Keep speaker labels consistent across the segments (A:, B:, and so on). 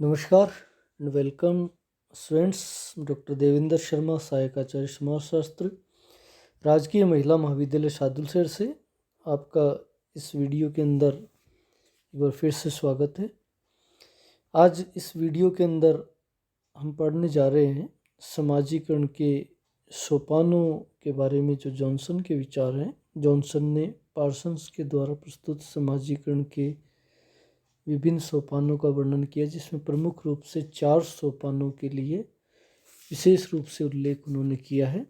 A: नमस्कार and welcome students. Doctor Devendra Sharma, सहायक आचार्य समाजशास्त्र, राजकीय महिला महाविद्यालय शादुलशहर से आपका इस वीडियो के अंदर एक बार फिर से स्वागत है। आज इस वीडियो के अंदर हम पढ़ने जा रहे हैं समाजीकरण के सोपानों के बारे में। जो जॉनसन के विचार हैं, जॉनसन ने पार्सन्स के द्वारा प्रस्तुत समाजीकरण के विभिन्न सोपानों का वर्णन किया, जिसमें प्रमुख रूप से 4 सोपानों के लिए विशेष रूप से उल्लेख उन्होंने किया है।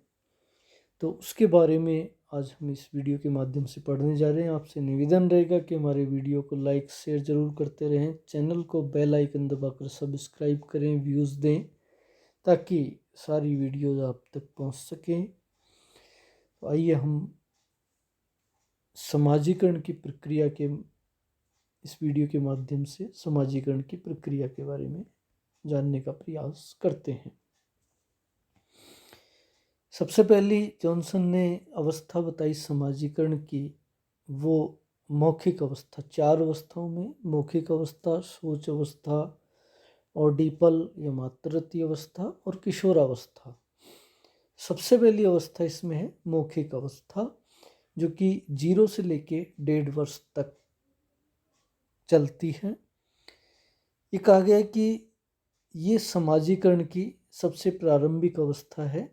A: तो उसके बारे में आज हम इस वीडियो के माध्यम से पढ़ने जा रहे हैं। आपसे निवेदन रहेगा कि हमारे वीडियो को लाइक शेयर ज़रूर करते रहें, चैनल को बेल आइकन दबाकर सब्सक्राइब करें, व्यूज़ दें ताकि सारी वीडियोज़ आप तक पहुंच सकें। तो आइए हम समाजीकरण की प्रक्रिया के इस वीडियो के माध्यम से समाजीकरण की प्रक्रिया के बारे में जानने का प्रयास करते हैं। सबसे पहली जॉनसन ने अवस्था बताई समाजीकरण की, वो मौखिक अवस्था। 4 अवस्थाओं में मौखिक अवस्था, सोच अवस्था, ऑडिपल या मातृत्व अवस्था और किशोरावस्था। सबसे पहली अवस्था इसमें है मौखिक अवस्था, जो कि 0 से लेके 1.5 वर्ष तक चलती है। ये कहा गया है कि ये समाजीकरण की सबसे प्रारंभिक अवस्था है,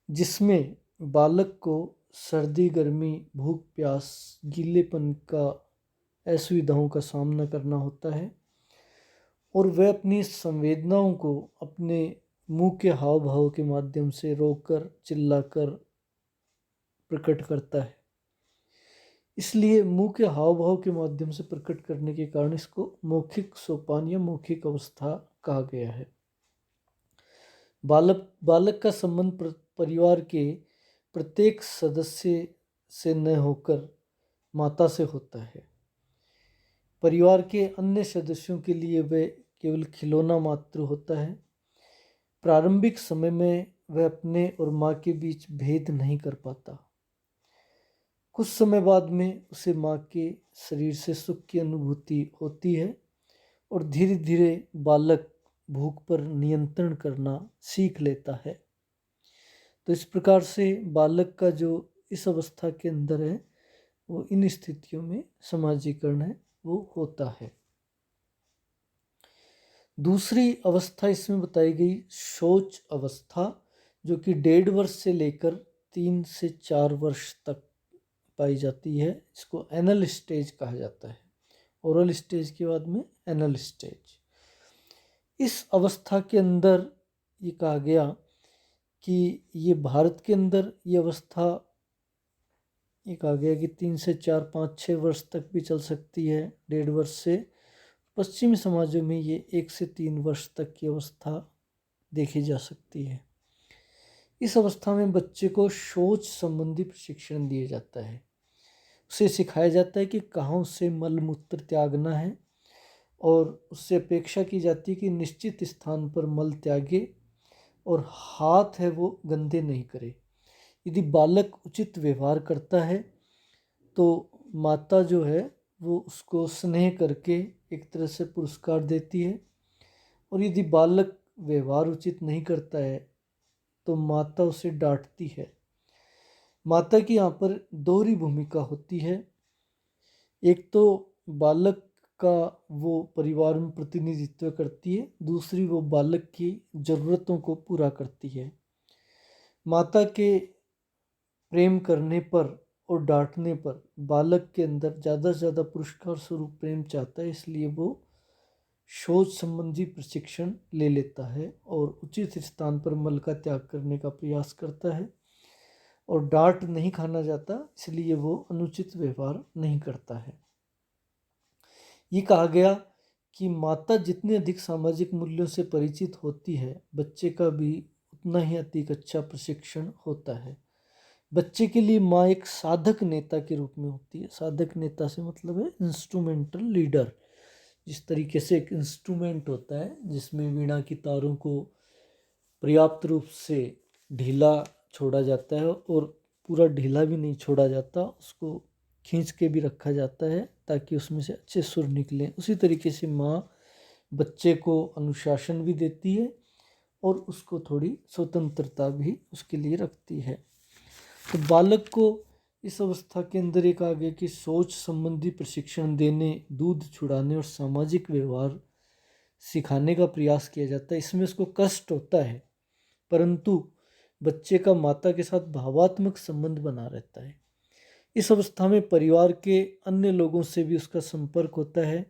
A: जिसमें बालक को सर्दी, गर्मी, भूख, प्यास, गीलेपन का असुविधाओं का सामना करना होता है और वह अपनी संवेदनाओं को अपने मुंह के हाव भाव के माध्यम से रोकर, चिल्लाकर प्रकट करता है। इसलिए मुंह के हाव भाव के माध्यम से प्रकट करने के कारण इसको मौखिक सोपान या मौखिक अवस्था कहा गया है। बालक का संबंध परिवार के प्रत्येक सदस्य से न होकर माता से होता है। परिवार के अन्य सदस्यों के लिए वह केवल खिलौना मात्र होता है। प्रारंभिक समय में वह अपने और माँ के बीच भेद नहीं कर पाता। कुछ समय बाद में उसे माँ के शरीर से सुख की अनुभूति होती है और धीरे धीरे बालक भूख पर नियंत्रण करना सीख लेता है। तो इस प्रकार से बालक का जो इस अवस्था के अंदर है, वो इन स्थितियों में समाजीकरण है वो होता है। दूसरी अवस्था इसमें बताई गई सोच अवस्था, जो कि 1.5 वर्ष से लेकर 3 से 4 वर्ष तक पाई जाती है। इसको एनल स्टेज कहा जाता है। ओरल स्टेज के बाद में एनल स्टेज। इस अवस्था के अंदर ये कहा गया कि ये भारत के अंदर ये अवस्था, ये कहा गया कि 3 से 4, 5, 6 वर्ष तक भी चल सकती है, 1.5 वर्ष से। पश्चिमी समाजों में ये 1 से 3 वर्ष तक की अवस्था देखी जा सकती है। इस अवस्था में बच्चे को सोच संबंधी प्रशिक्षण दिया जाता है। उसे सिखाया जाता है कि कहाँ उससे मल मूत्र त्यागना है और उससे अपेक्षा की जाती है कि निश्चित स्थान पर मल त्यागे और हाथ है वो गंदे नहीं करे। यदि बालक उचित व्यवहार करता है तो माता जो है वो उसको स्नेह करके एक तरह से पुरस्कार देती है, और यदि बालक व्यवहार उचित नहीं करता है तो माता उसे डांटती है। माता की यहाँ पर दोहरी भूमिका होती है। एक तो बालक का वो परिवार में प्रतिनिधित्व करती है, दूसरी वो बालक की ज़रूरतों को पूरा करती है। माता के प्रेम करने पर और डांटने पर बालक के अंदर ज़्यादा से ज़्यादा पुरस्कार स्वरूप प्रेम चाहता है, इसलिए वो सोच संबंधी प्रशिक्षण ले लेता है और उचित स्थान पर मल का त्याग करने का प्रयास करता है, और डांट नहीं खाना चाहता, इसलिए वो अनुचित व्यवहार नहीं करता है। ये कहा गया कि माता जितने अधिक सामाजिक मूल्यों से परिचित होती है, बच्चे का भी उतना ही अधिक अच्छा प्रशिक्षण होता है। बच्चे के लिए माँ एक साधक नेता के रूप में होती है। साधक नेता से मतलब है इंस्ट्रूमेंटल लीडर। जिस तरीके से एक इंस्ट्रूमेंट होता है जिसमें वीणा की तारों को पर्याप्त रूप से ढीला छोड़ा जाता है और पूरा ढीला भी नहीं छोड़ा जाता, उसको खींच के भी रखा जाता है ताकि उसमें से अच्छे सुर निकलें, उसी तरीके से माँ बच्चे को अनुशासन भी देती है और उसको थोड़ी स्वतंत्रता भी उसके लिए रखती है। तो बालक को इस अवस्था के अंदर एक आगे की सोच संबंधी प्रशिक्षण देने, दूध छुड़ाने और सामाजिक व्यवहार सिखाने का प्रयास किया जाता है। इसमें उसको कष्ट होता है, परंतु बच्चे का माता के साथ भावात्मक संबंध बना रहता है। इस अवस्था में परिवार के अन्य लोगों से भी उसका संपर्क होता है।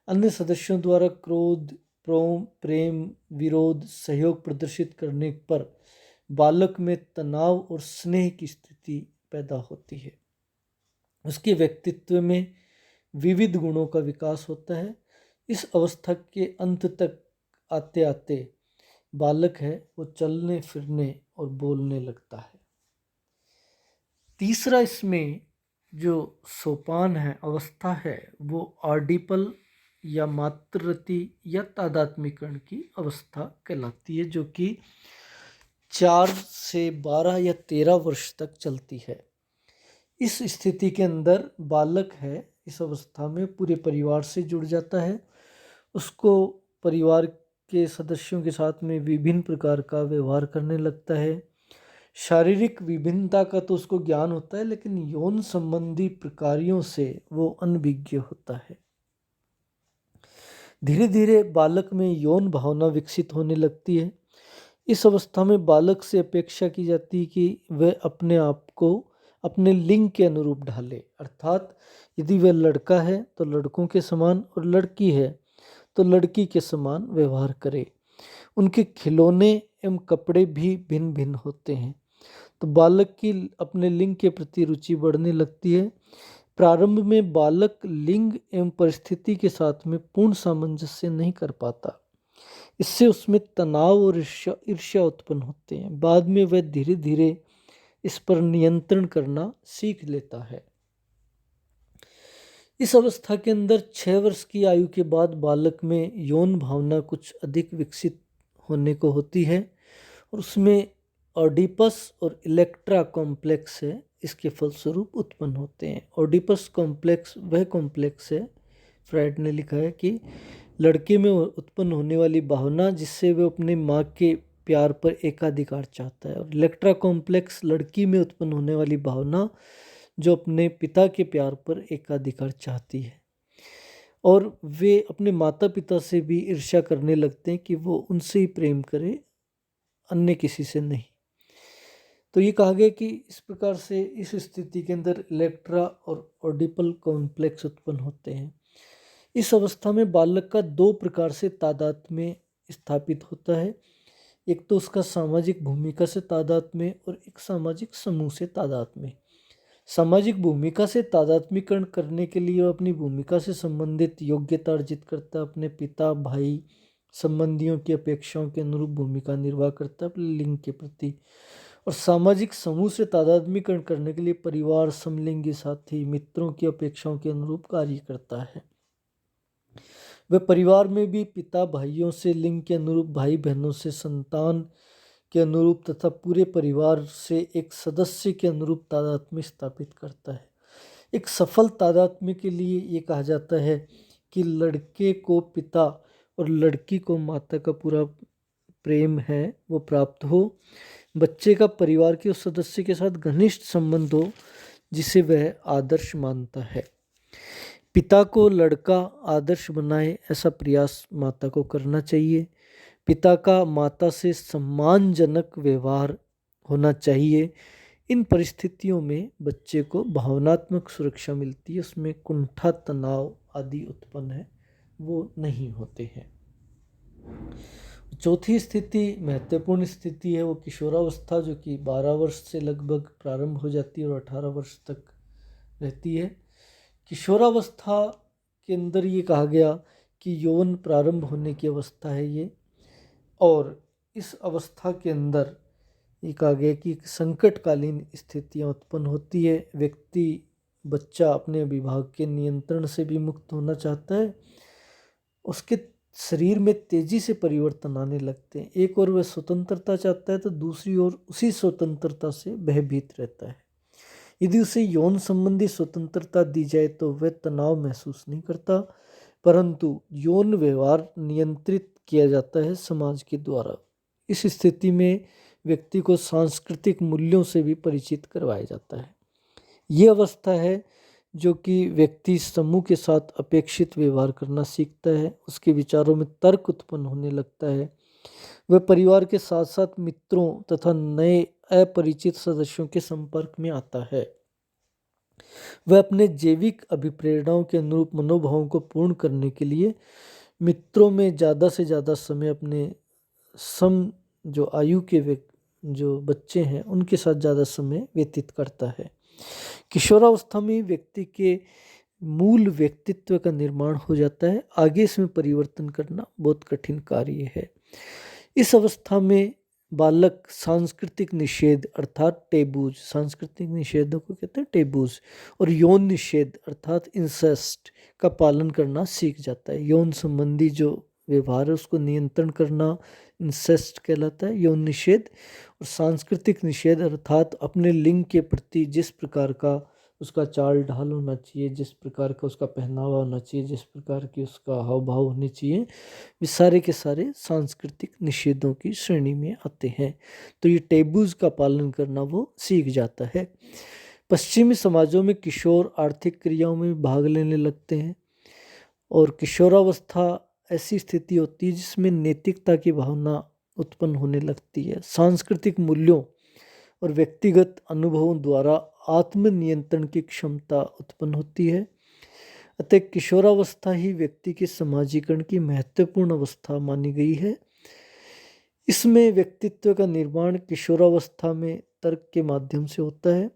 A: अन्य सदस्यों द्वारा क्रोध, प्रेम, विरोध, सहयोग प्रदर्शित करने पर बालक में तनाव और स्नेह की स्थिति पैदा होती है। उसके व्यक्तित्व में विविध गुणों का विकास होता है। इस अवस्था के अंत तक आते आते बालक है वो चलने फिरने और बोलने लगता है। तीसरा इसमें जो सोपान है, अवस्था है, वो आर्डिपल या मातृरति या तादात्म्यकरण की अवस्था कहलाती है, जो कि 4 से 12 या 13 वर्ष तक चलती है। इस स्थिति के अंदर बालक है इस अवस्था में पूरे परिवार से जुड़ जाता है। उसको परिवार के सदस्यों के साथ में विभिन्न प्रकार का व्यवहार करने लगता है। शारीरिक विभिन्नता का तो उसको ज्ञान होता है, लेकिन यौन संबंधी प्रकारों से वो अनभिज्ञ होता है। धीरे धीरे बालक में यौन भावना विकसित होने लगती है। इस अवस्था में बालक से अपेक्षा की जाती है कि वह अपने आप को अपने लिंग के अनुरूप ढाले, अर्थात यदि वह लड़का है तो लड़कों के समान और लड़की है तो लड़की के समान व्यवहार करे। उनके खिलौने एवं कपड़े भी भिन्न भिन्न होते हैं, तो बालक की अपने लिंग के प्रति रुचि बढ़ने लगती है। प्रारंभ में बालक लिंग एवं परिस्थिति के साथ में पूर्ण सामंजस्य नहीं कर पाता। इससे उसमें तनाव और ईर्ष्या उत्पन्न होते हैं। बाद में वह धीरे धीरे इस पर नियंत्रण करना सीख लेता है। इस अवस्था के अंदर 6 वर्ष की आयु के बाद बालक में यौन भावना कुछ अधिक विकसित होने को होती है और उसमें ऑडिपस और इलेक्ट्रा कॉम्प्लेक्स है, इसके फलस्वरूप उत्पन्न होते हैं। ऑडिपस कॉम्प्लेक्स वह कॉम्प्लेक्स है, फ्रायड ने लिखा है कि लड़के में उत्पन्न होने वाली भावना जिससे वह अपने माँ के प्यार पर एकाधिकार चाहता है, और इलेक्ट्रा कॉम्प्लेक्स लड़की में उत्पन्न होने वाली भावना जो अपने पिता के प्यार पर एकाधिकार चाहती है। और वे अपने माता पिता से भी ईर्ष्या करने लगते हैं कि वो उनसे ही प्रेम करे, अन्य किसी से नहीं। तो ये कहा गया कि इस प्रकार से इस स्थिति के अंदर इलेक्ट्रा और ऑडिपल कॉम्प्लेक्स उत्पन्न होते हैं। इस अवस्था में बालक का 2 प्रकार से तादात्म्य स्थापित होता है। एक तो उसका सामाजिक भूमिका से तादात्म्य और एक सामाजिक समूह से तादात्म्य। सामाजिक भूमिका से तादात्म्यकरण करने के लिए वह अपनी भूमिका से संबंधित योग्यता अर्जित करता है, अपने पिता, भाई, संबंधियों की अपेक्षाओं के अनुरूप भूमिका निर्वाह करता है अपने लिंग के प्रति। और सामाजिक समूह से तादात्म्यकरण करने के लिए परिवार, समलिंगी साथी, मित्रों की अपेक्षाओं के अनुरूप कार्य करता है। वह परिवार में भी पिता भाइयों से लिंग के अनुरूप, भाई बहनों से संतान के अनुरूप तथा पूरे परिवार से एक सदस्य के अनुरूप तादात्म्य स्थापित करता है। एक सफल तादात्म्य के लिए ये कहा जाता है कि लड़के को पिता और लड़की को माता का पूरा प्रेम है वो प्राप्त हो, बच्चे का परिवार के उस सदस्य के साथ घनिष्ठ संबंध हो जिसे वह आदर्श मानता है। पिता को लड़का आदर्श बनाए ऐसा प्रयास माता को करना चाहिए। पिता का माता से सम्मानजनक व्यवहार होना चाहिए। इन परिस्थितियों में बच्चे को भावनात्मक सुरक्षा मिलती है, उसमें कुंठा, तनाव आदि उत्पन्न है वो नहीं होते हैं। चौथी स्थिति महत्वपूर्ण स्थिति है, वो किशोरावस्था, जो कि 12 वर्ष से लगभग प्रारंभ हो जाती है और 18 वर्ष तक रहती है। किशोरावस्था के अंदर ये कहा गया कि यौवन प्रारंभ होने की अवस्था है ये, और इस अवस्था के अंदर ये कहा गया कि संकटकालीन स्थितियाँ उत्पन्न होती है। व्यक्ति, बच्चा अपने अभिभावक के नियंत्रण से भी मुक्त होना चाहता है, उसके शरीर में तेजी से परिवर्तन आने लगते हैं। एक और वह स्वतंत्रता चाहता है तो दूसरी ओर उसी स्वतंत्रता से भयभीत रहता है। यदि उसे यौन संबंधी स्वतंत्रता दी जाए तो वह तनाव महसूस नहीं करता, परंतु यौन व्यवहार नियंत्रित किया जाता है समाज के द्वारा। इस स्थिति में व्यक्ति को सांस्कृतिक मूल्यों से भी परिचित करवाया जाता है। ये अवस्था है जो कि व्यक्ति समूह के साथ अपेक्षित व्यवहार करना सीखता है, उसके विचारों में तर्क उत्पन्न होने लगता है, वह परिवार के साथ साथ मित्रों तथा नए अपरिचित सदस्यों के संपर्क में आता है। वह अपने जैविक अभिप्रेरणाओं के अनुरूप मनोभावों को पूर्ण करने के लिए मित्रों में ज़्यादा से ज़्यादा समय अपने सम जो आयु के जो बच्चे हैं उनके साथ ज़्यादा समय व्यतीत करता है। किशोरावस्था में व्यक्ति के मूल व्यक्तित्व का निर्माण हो जाता है। आगे इसमें परिवर्तन करना बहुत कठिन कार्य है। इस अवस्था में बालक सांस्कृतिक निषेध अर्थात टेबूज, सांस्कृतिक निषेधों को कहते हैं टेबूज, और यौन निषेध अर्थात इंसेस्ट का पालन करना सीख जाता है। यौन संबंधी जो व्यवहार है उसको नियंत्रण करना इंसेस्ट कहलाता है, यौन निषेध। और सांस्कृतिक निषेध अर्थात अपने लिंग के प्रति जिस प्रकार का उसका चाल ढाल होना चाहिए, जिस प्रकार का उसका पहनावा होना चाहिए, जिस प्रकार की उसका हाव भाव होने चाहिए, वे सारे के सारे सांस्कृतिक निषेधों की श्रेणी में आते हैं। तो ये टेबूज का पालन करना वो सीख जाता है। पश्चिमी समाजों में किशोर आर्थिक क्रियाओं में भाग लेने लगते हैं और किशोरावस्था ऐसी स्थिति होती है जिसमें नैतिकता की भावना उत्पन्न होने लगती है। सांस्कृतिक मूल्यों और व्यक्तिगत अनुभवों द्वारा आत्मनियंत्रण की क्षमता उत्पन्न होती है। अतः किशोरावस्था ही व्यक्ति के समाजीकरण की महत्वपूर्ण अवस्था मानी गई है। इसमें व्यक्तित्व का निर्माण किशोरावस्था में तर्क के माध्यम से होता है।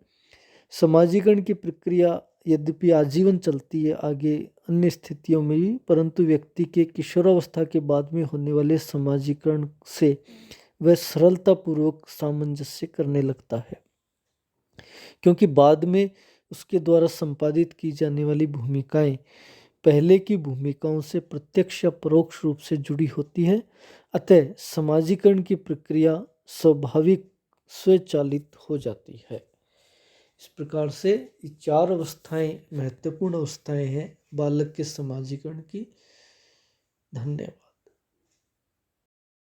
A: समाजीकरण की प्रक्रिया यद्यपि आजीवन चलती है आगे अन्य स्थितियों में भी, परंतु व्यक्ति के किशोरावस्था के बाद में होने वाले समाजीकरण से वह सरलतापूर्वक सामंजस्य करने लगता है, क्योंकि बाद में उसके द्वारा संपादित की जाने वाली भूमिकाएं पहले की भूमिकाओं से प्रत्यक्ष या परोक्ष रूप से जुड़ी होती है। अतः समाजीकरण की प्रक्रिया स्वाभाविक स्वचालित हो जाती है। इस प्रकार से ये 4 अवस्थाएं महत्वपूर्ण अवस्थाएं हैं बालक के समाजीकरण की। धन्यवाद।